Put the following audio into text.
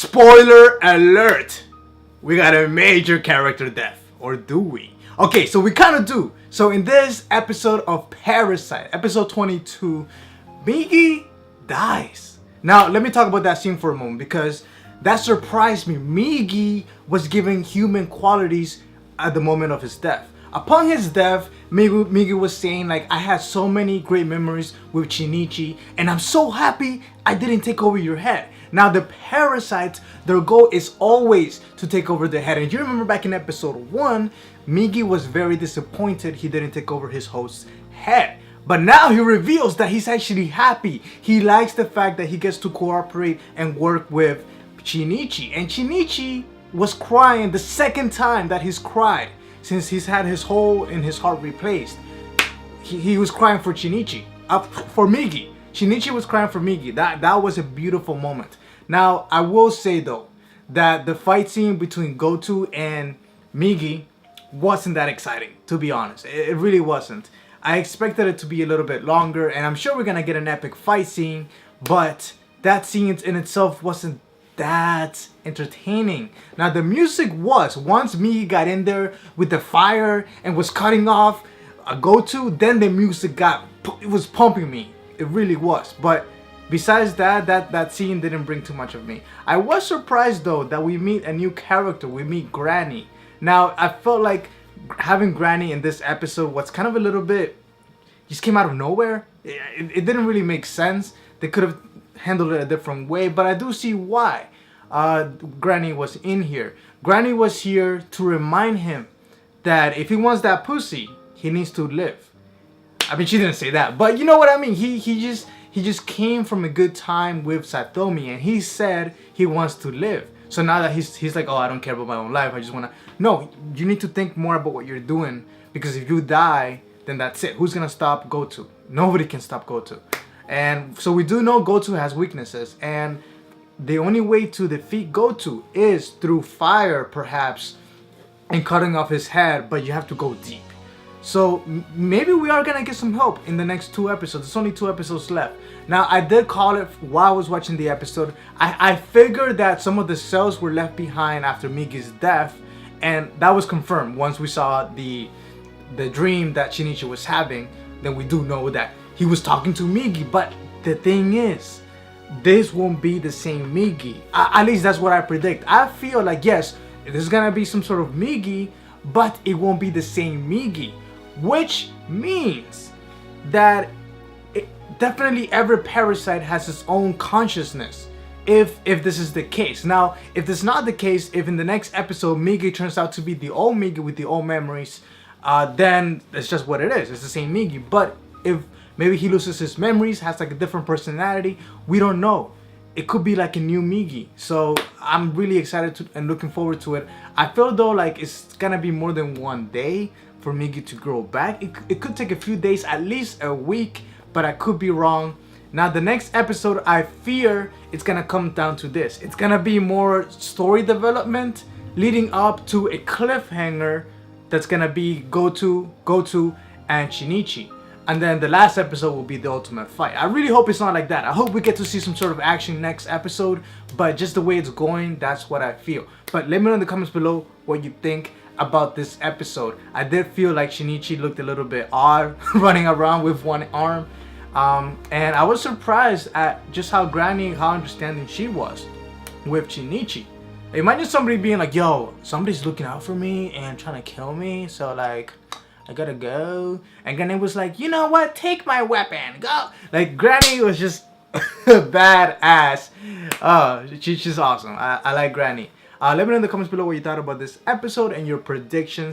Spoiler alert! We got a major character death. Or do we? Okay, so we kind of do. So in this episode of Parasyte, episode 22, Migi dies. Now, let me talk about that scene for a moment because that surprised me. Migi was given human qualities at the moment of his death. Upon his death, Migi was saying like, I had so many great memories with Shinichi and I'm so happy I didn't take over your head. Now the parasites, their goal is always to take over the head. And you remember back in episode 1, Migi was very disappointed he didn't take over his host's head. But now he reveals that he's actually happy. He likes the fact that he gets to cooperate and work with Shinichi. And Shinichi was crying the second time that he's cried since he's had his hole in his heart replaced. He was crying for Shinichi, for Migi. Shinichi was crying for Migi. That was a beautiful moment. Now, I will say though, that the fight scene between Goto and Migi wasn't that exciting, to be honest. It really wasn't. I expected it to be a little bit longer, and I'm sure we're gonna get an epic fight scene, but that scene in itself wasn't that entertaining. Now, the music was, once Migi got in there with the fire and was cutting off Goto, then the music it was pumping me. It really was. But besides that scene didn't bring too much of me. I was surprised though that we meet a new character. We meet Granny. Now, I felt like having Granny in this episode was kind of a little bit, just came out of nowhere. It didn't really make sense. They could have handled it a different way, but I do see why Granny was in here. Granny was here to remind him that if he wants that pussy, he needs to live. I mean, she didn't say that, but you know what I mean. He just came from a good time with Satomi, and he said he wants to live. So now that he's like, oh, I don't care about my own life. I just wanna. No, you need to think more about what you're doing, because if you die, then that's it. Who's gonna stop Goto? Nobody can stop Goto. And so we do know Goto has weaknesses, and the only way to defeat Goto is through fire, perhaps, and cutting off his head. But you have to go deep. So maybe we are gonna get some help in the next 2 episodes. There's only 2 episodes left. Now, I did call it while I was watching the episode. I figured that some of the cells were left behind after Migi's death, and that was confirmed once we saw the dream that Shinichi was having. Then we do know that he was talking to Migi. But the thing is, this won't be the same Migi. At least that's what I predict. I feel like, yes, there's gonna be some sort of Migi, but it won't be the same Migi. Which means that definitely every parasite has its own consciousness, if this is the case. Now, if this is not the case, if in the next episode Migi turns out to be the old Migi with the old memories, then it's just what it is. It's the same Migi. But if maybe he loses his memories, has like a different personality, we don't know. It could be like a new Migi. So I'm really excited and looking forward to it. I feel though like it's gonna be more than 1 day for Migi to grow back. It could take a few days, at least a week, but I could be wrong. Now, the next episode, I fear it's gonna come down to this. It's gonna be more story development leading up to a cliffhanger that's gonna be Goto, and Shinichi. And then the last episode will be the ultimate fight. I really hope it's not like that. I hope we get to see some sort of action next episode, but just the way it's going, that's what I feel. But let me know in the comments below what you think about this episode. I did feel like Shinichi looked a little bit odd running around with one arm. And I was surprised at just how understanding she was with Shinichi. Imagine somebody being like, yo, somebody's looking out for me and trying to kill me, so like, I gotta go. And Granny was like, you know what? Take my weapon. Go. Like, Granny was just badass. She's awesome. I like Granny. Let me know in the comments below what you thought about this episode and your predictions